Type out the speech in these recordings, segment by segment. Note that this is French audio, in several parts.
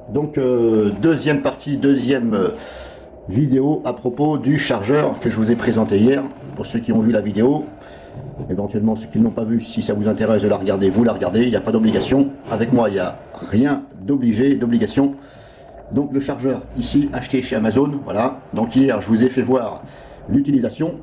Donc deuxième partie, deuxième vidéo à propos du chargeur que je vous ai présenté hier. Pour ceux qui ont vu la vidéo, éventuellement ceux qui ne l'ont pas vu, si ça vous intéresse de la regarder, vous la regardez, il n'y a pas d'obligation. Avec moi, il n'y a rien d'obligation. Donc le chargeur ici, acheté chez Amazon, voilà. Donc hier, je vous ai fait voir l'utilisation.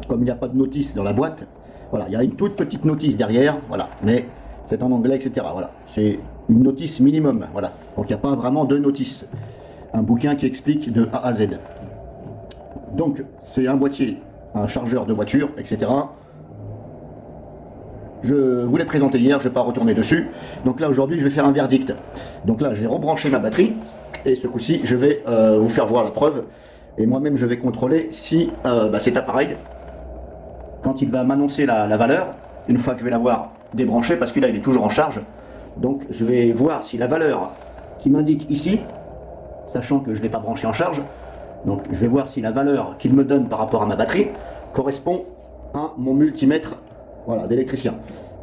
Comme il n'y a pas de notice dans la boîte, voilà, il y a une toute petite notice derrière, voilà, mais c'est en anglais, etc. Voilà, c'est une notice minimum, voilà. Donc il n'y a pas vraiment de notice. Un bouquin qui explique de A à Z. Donc c'est un boîtier, un chargeur de voiture, etc. Je vous l'ai présenté hier, je ne vais pas retourner dessus. Donc là aujourd'hui je vais faire un verdict. Donc là j'ai rebranché ma batterie et ce coup-ci je vais vous faire voir la preuve. Et moi-même je vais contrôler si cet appareil, quand il va m'annoncer la valeur, une fois que je vais l'avoir débranché, parce que là il est toujours en charge, donc je vais voir si la valeur qui m'indique ici, sachant que je ne l'ai pas branché en charge, donc je vais voir si la valeur qu'il me donne par rapport à ma batterie correspond à mon multimètre, voilà, d'électricien.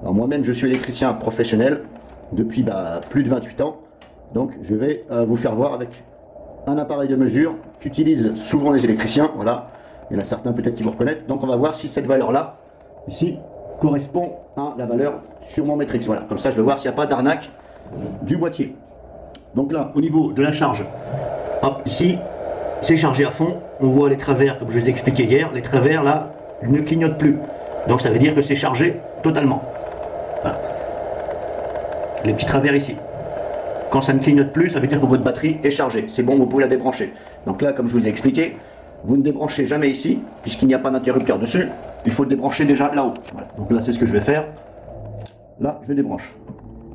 Alors moi-même je suis électricien professionnel depuis plus de 28 ans, donc je vais vous faire voir avec un appareil de mesure qu'utilisent souvent les électriciens, voilà. Il y en a certains peut-être qui vont reconnaître. Donc on va voir si cette valeur-là, ici, correspond à la valeur sur mon Matrix. Voilà, comme ça je vais voir s'il n'y a pas d'arnaque du boîtier. Donc là, au niveau de la charge, hop, ici, c'est chargé à fond. On voit les travers, comme je vous ai expliqué hier, les travers là ne clignotent plus. Donc ça veut dire que c'est chargé totalement. Voilà. Les petits travers ici. Quand ça ne clignote plus, ça veut dire que votre batterie est chargée. C'est bon, vous pouvez la débrancher. Donc là, comme je vous ai expliqué, vous ne débranchez jamais ici, puisqu'il n'y a pas d'interrupteur dessus. Il faut le débrancher déjà là-haut. Voilà. Donc là, c'est ce que je vais faire. Là, je débranche.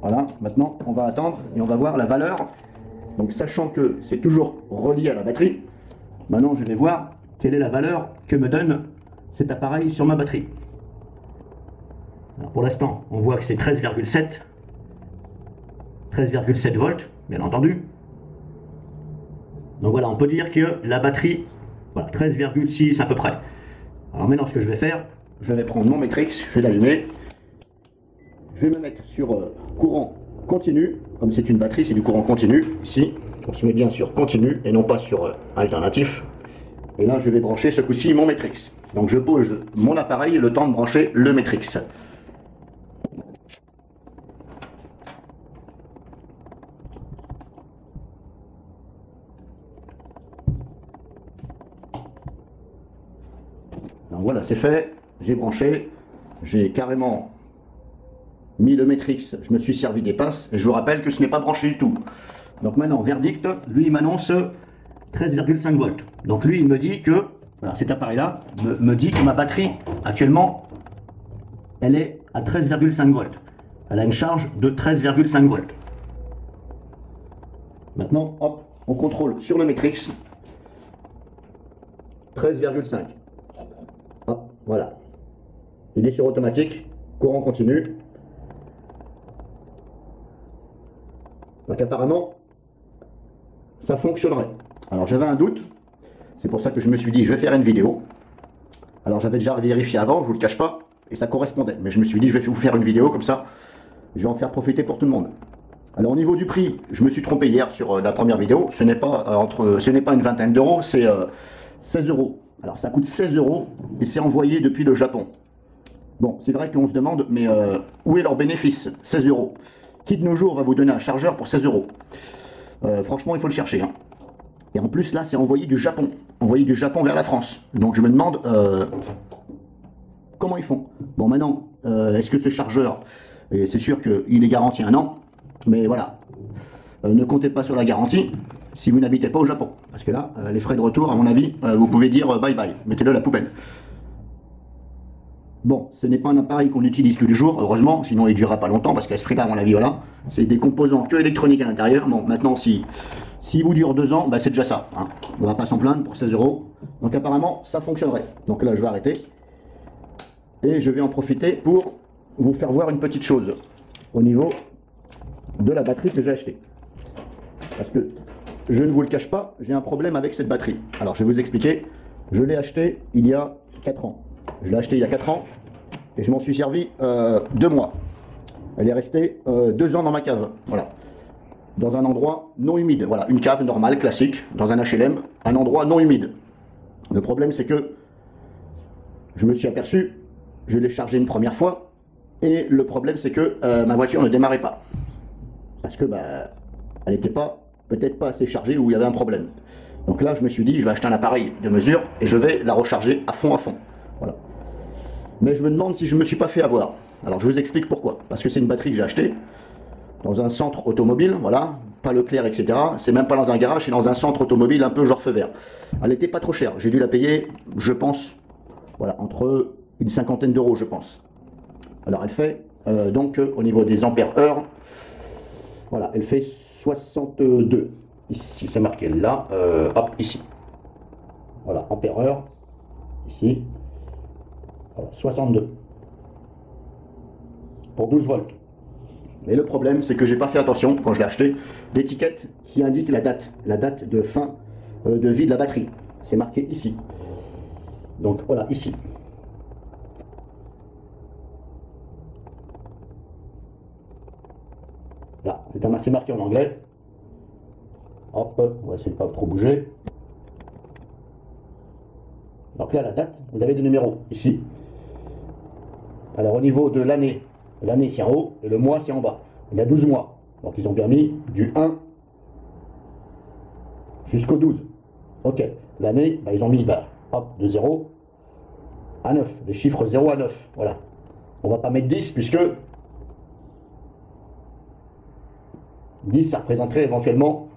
Voilà. Maintenant, on va attendre et on va voir la valeur. Donc, sachant que c'est toujours relié à la batterie, maintenant, je vais voir quelle est la valeur que me donne cet appareil sur ma batterie. Alors, pour l'instant, on voit que c'est 13,7. 13,7 volts, bien entendu. Donc voilà, on peut dire que la batterie, voilà, 13,6 à peu près. Alors maintenant, ce que je vais faire, je vais prendre mon Matrix, je vais l'allumer. Je vais me mettre sur courant continu. Comme c'est une batterie, c'est du courant continu. Ici, on se met bien sur continu et non pas sur alternatif. Et là, je vais brancher ce coup-ci mon Matrix. Donc je pose mon appareil le temps de brancher le Matrix. Donc voilà, c'est fait, j'ai branché, j'ai carrément mis le Matrix, je me suis servi des pinces, et je vous rappelle que ce n'est pas branché du tout. Donc maintenant, verdict, lui il m'annonce 13,5 volts. Donc lui il me dit que, voilà, cet appareil-là me dit que ma batterie, actuellement, elle est à 13,5 volts. Elle a une charge de 13,5 volts. Maintenant, hop, on contrôle sur le Matrix, 13,5. Hop, voilà. Il est sur automatique, courant continu. Donc apparemment, ça fonctionnerait. Alors j'avais un doute, c'est pour ça que je me suis dit je vais faire une vidéo. Alors j'avais déjà vérifié avant, je vous le cache pas, et ça correspondait. Mais je me suis dit je vais vous faire une vidéo comme ça, je vais en faire profiter pour tout le monde. Alors au niveau du prix, je me suis trompé hier sur la première vidéo, ce n'est pas une vingtaine d'euros, c'est 16 euros. Alors ça coûte 16 euros et c'est envoyé depuis le Japon. Bon, c'est vrai qu'on se demande, mais où est leur bénéfice? 16 euros. Qui de nos jours va vous donner un chargeur pour 16 euros? Franchement, il faut le chercher. Hein. Et en plus, là, c'est envoyé du Japon. Envoyé du Japon vers la France. Donc je me demande comment ils font. Bon, maintenant, est-ce que ce chargeur, et c'est sûr qu'il est garanti 1 an, mais voilà, ne comptez pas sur la garantie si vous n'habitez pas au Japon. Parce que là, les frais de retour, à mon avis, vous pouvez dire bye bye, mettez-le à la poubelle. Bon, ce n'est pas un appareil qu'on utilise tous les jours, heureusement, sinon il ne durera pas longtemps, parce qu'à ce prix-là, à mon avis, voilà, c'est des composants que électroniques à l'intérieur. Bon, maintenant, si vous dure 2 ans, bah, c'est déjà ça. Hein. On ne va pas s'en plaindre pour 16 euros. Donc apparemment, ça fonctionnerait. Donc là, je vais arrêter. Et je vais en profiter pour vous faire voir une petite chose au niveau de la batterie que j'ai achetée. Parce que, je ne vous le cache pas, j'ai un problème avec cette batterie. Alors, je vais vous expliquer. Je l'ai acheté il y a 4 ans. Je l'ai acheté il y a 4 ans et je m'en suis servi 2 mois. Elle est restée 2 ans dans ma cave. Voilà. dans un endroit non humide. Voilà, une cave normale, classique, dans un HLM, un endroit non humide. Le problème, c'est que je me suis aperçu, je l'ai chargé une première fois, et le problème, c'est que ma voiture ne démarrait pas. Parce que elle n'était peut-être pas assez chargée ou il y avait un problème. Donc là, je me suis dit, je vais acheter un appareil de mesure et je vais la recharger à fond. Voilà. Mais je me demande si je ne me suis pas fait avoir. Alors je vous explique pourquoi. Parce que c'est une batterie que j'ai achetée dans un centre automobile, voilà, pas Leclerc, etc. C'est même pas dans un garage, c'est dans un centre automobile un peu genre feu vert. Elle n'était pas trop chère. J'ai dû la payer, je pense, voilà, entre une cinquantaine d'euros, je pense. Alors elle fait, donc au niveau des ampères-heure, voilà, elle fait 62. Ici, c'est marqué là, hop, ici. Voilà, ampère-heure, ici. Voilà, 62. Pour 12 volts. Mais le problème, c'est que j'ai pas fait attention, quand je l'ai acheté, l'étiquette qui indique la date de fin de vie de la batterie. C'est marqué ici. Donc voilà, ici. Là, c'est marqué en anglais. Hop, on va essayer de pas trop bouger. Donc là, la date, vous avez des numéros ici. Alors au niveau de l'année, l'année c'est en haut et le mois c'est en bas. Il y a 12 mois. Donc ils ont bien mis du 1 jusqu'au 12. Ok, l'année, ils ont mis hop, de 0 à 9. Les chiffres 0 à 9. Voilà. On va pas mettre 10 puisque 10 ça représenterait éventuellement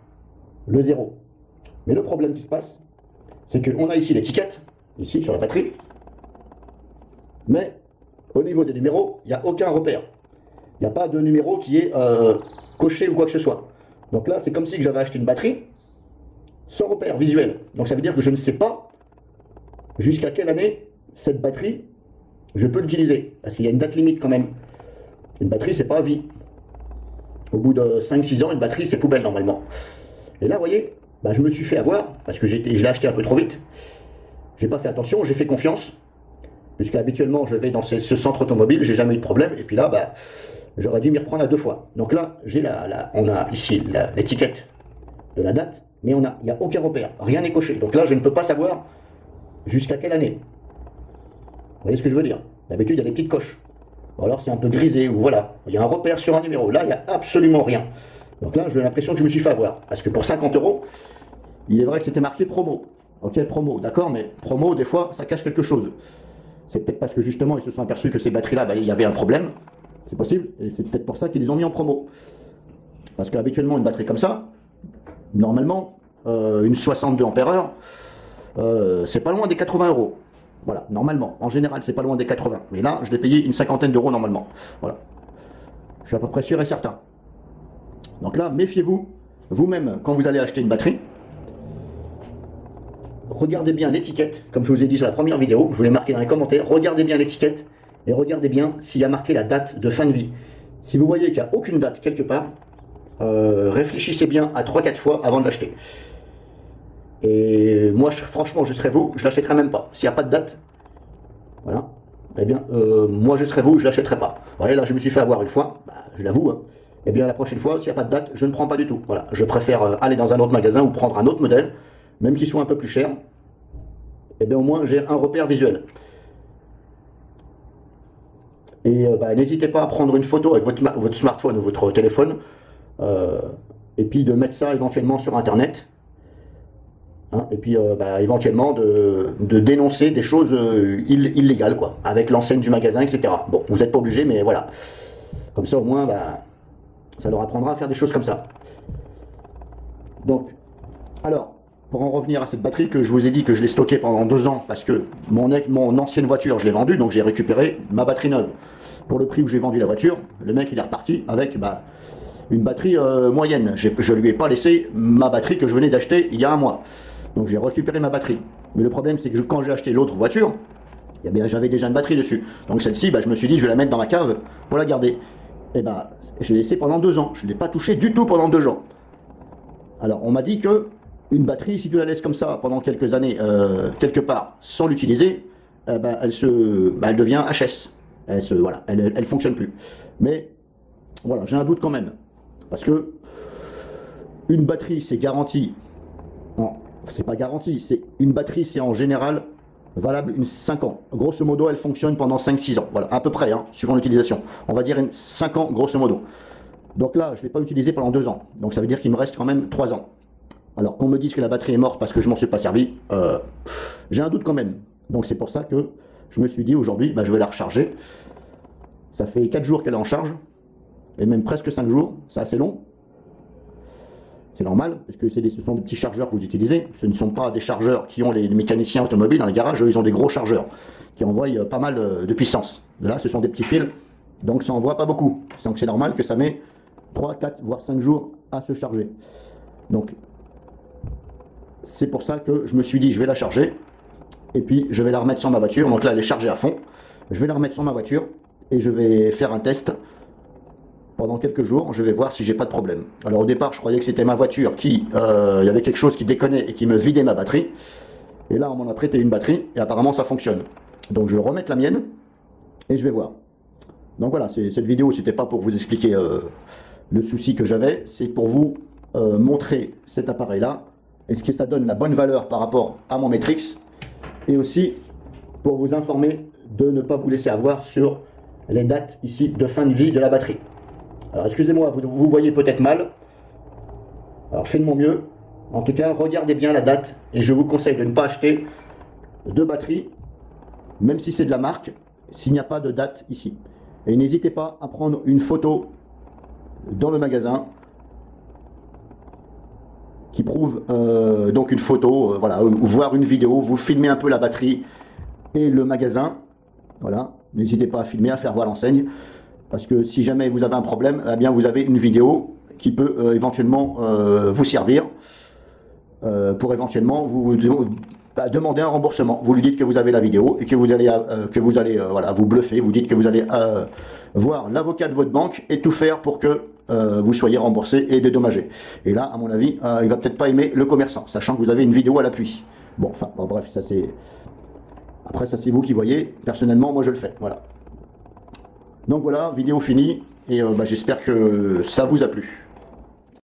le 0. Mais le problème qui se passe, c'est qu'on a ici l'étiquette, ici sur la batterie, mais au niveau des numéros, il n'y a aucun repère. Il n'y a pas de numéro qui est coché ou quoi que ce soit. Donc là, c'est comme si j'avais acheté une batterie sans repère visuel. Donc ça veut dire que je ne sais pas jusqu'à quelle année cette batterie je peux l'utiliser. Parce qu'il y a une date limite quand même. Une batterie, c'est pas à vie. Au bout de 5-6 ans, une batterie, c'est poubelle normalement. Et là, vous voyez, je me suis fait avoir, parce que je l'ai acheté un peu trop vite. J'ai pas fait attention, j'ai fait confiance. Puisque habituellement, je vais dans ce centre automobile, j'ai jamais eu de problème. Et puis là, j'aurais dû m'y reprendre à 2 fois. Donc là, on a ici l'étiquette de la date, mais il n'y a aucun repère, rien n'est coché. Donc là, je ne peux pas savoir jusqu'à quelle année. Vous voyez ce que je veux dire? D'habitude, il y a des petites coches. Ou alors c'est un peu grisé, ou voilà. Il y a un repère sur un numéro. Là, il n'y a absolument rien. Donc là, j'ai l'impression que je me suis fait avoir. Parce que pour 50 €, il est vrai que c'était marqué promo. Ok, promo, d'accord, mais promo, des fois, ça cache quelque chose. C'est peut-être parce que justement, ils se sont aperçus que ces batteries-là, il y avait un problème. C'est possible. Et c'est peut-être pour ça qu'ils les ont mis en promo. Parce qu'habituellement, une batterie comme ça, normalement, une 62 ampères-heure, c'est pas loin des 80 €. Voilà, normalement. En général, c'est pas loin des 80. Mais là, je l'ai payé une cinquantaine d'euros normalement. Voilà. Je suis à peu près sûr et certain. Donc là, méfiez-vous, vous-même, quand vous allez acheter une batterie, regardez bien l'étiquette, comme je vous ai dit sur la première vidéo, je vous l'ai marqué dans les commentaires, regardez bien l'étiquette et regardez bien s'il y a marqué la date de fin de vie. Si vous voyez qu'il n'y a aucune date quelque part, réfléchissez bien à 3-4 fois avant de l'acheter. Et moi, franchement, je serais vous, je l'achèterais même pas. S'il n'y a pas de date, voilà, eh bien, moi je serais vous, je l'achèterais pas. Vous voyez, là, je me suis fait avoir une fois, je l'avoue, hein. Eh bien, la prochaine fois, s'il n'y a pas de date, je ne prends pas du tout. Voilà, je préfère aller dans un autre magasin ou prendre un autre modèle, même qu'il soit un peu plus cher. Eh bien, au moins, j'ai un repère visuel. Et n'hésitez pas à prendre une photo avec votre smartphone ou votre téléphone, et puis de mettre ça éventuellement sur Internet. Hein, et puis éventuellement de dénoncer des choses illégales, quoi, avec l'enseigne du magasin, etc. Bon, vous n'êtes pas obligé, mais voilà. Comme ça, au moins, ça leur apprendra à faire des choses comme ça. Donc, alors, pour en revenir à cette batterie que je vous ai dit que je l'ai stockée pendant 2 ans, parce que mon ancienne voiture, je l'ai vendue, donc j'ai récupéré ma batterie neuve. Pour le prix où j'ai vendu la voiture, le mec, il est reparti avec une batterie moyenne. Je lui ai pas laissé ma batterie que je venais d'acheter il y a 1 mois. Donc j'ai récupéré ma batterie. Mais le problème, c'est que quand j'ai acheté l'autre voiture, eh bien, j'avais déjà une batterie dessus. Donc celle-ci, je me suis dit, je vais la mettre dans ma cave pour la garder. Et je l'ai laissée pendant 2 ans. Je ne l'ai pas touchée du tout pendant 2 ans. Alors, on m'a dit que une batterie, si tu la laisses comme ça pendant quelques années, quelque part, sans l'utiliser, elle devient HS. Elle fonctionne plus. Mais voilà, j'ai un doute quand même. Parce que une batterie c'est garanti, non, c'est pas garanti, c'est une batterie c'est en général valable 5 ans. Grosso modo, elle fonctionne pendant 5-6 ans. Voilà, à peu près, hein, suivant l'utilisation. On va dire 5 ans, grosso modo. Donc là, je ne l'ai pas utilisé pendant 2 ans. Donc ça veut dire qu'il me reste quand même 3 ans. Alors qu'on me dise que la batterie est morte parce que je m'en suis pas servi, j'ai un doute quand même. Donc c'est pour ça que je me suis dit aujourd'hui, bah, je vais la recharger. Ça fait 4 jours qu'elle est en charge, et même presque 5 jours, c'est assez long. C'est normal, parce que ce sont des petits chargeurs que vous utilisez. Ce ne sont pas des chargeurs qui ont les mécaniciens automobiles dans les garages. Eux, ils ont des gros chargeurs qui envoient pas mal de puissance. Là, ce sont des petits fils, donc ça envoie pas beaucoup. Donc c'est normal que ça met 3, 4, voire 5 jours à se charger. Donc c'est pour ça que je me suis dit, je vais la charger, et puis je vais la remettre sur ma voiture. Donc là, elle est chargée à fond. Je vais la remettre sur ma voiture, et je vais faire un test. Pendant quelques jours, je vais voir si j'ai pas de problème. Alors au départ, je croyais que c'était ma voiture qui, il y avait quelque chose qui déconnait et qui me vidait ma batterie. Et là, on m'en a prêté une batterie et apparemment ça fonctionne. Donc je vais remettre la mienne et je vais voir. Donc voilà, cette vidéo, c'était pas pour vous expliquer le souci que j'avais, c'est pour vous montrer cet appareil-là. Est-ce que ça donne la bonne valeur par rapport à mon Matrix, et aussi pour vous informer de ne pas vous laisser avoir sur les dates ici de fin de vie de la batterie. Alors excusez-moi, vous voyez peut-être mal. Alors je fais de mon mieux. En tout cas, regardez bien la date et je vous conseille de ne pas acheter de batterie, même si c'est de la marque, s'il n'y a pas de date ici. Et n'hésitez pas à prendre une photo dans le magasin qui prouve donc une photo, voilà, ou voir une vidéo, vous filmez un peu la batterie et le magasin. Voilà, n'hésitez pas à filmer, à faire voir l'enseigne. Parce que si jamais vous avez un problème, eh bien vous avez une vidéo qui peut éventuellement vous servir pour éventuellement vous demander un remboursement. Vous lui dites que vous avez la vidéo et que vous allez voilà, vous bluffer. Vous dites que vous allez voir l'avocat de votre banque et tout faire pour que vous soyez remboursé et dédommagé. Et là, à mon avis, il va peut-être pas aimer le commerçant, sachant que vous avez une vidéo à l'appui. Bon, enfin, bon, bref, ça c'est... Après, ça c'est vous qui voyez. Personnellement, moi je le fais. Voilà. Donc voilà, vidéo finie, et j'espère que ça vous a plu.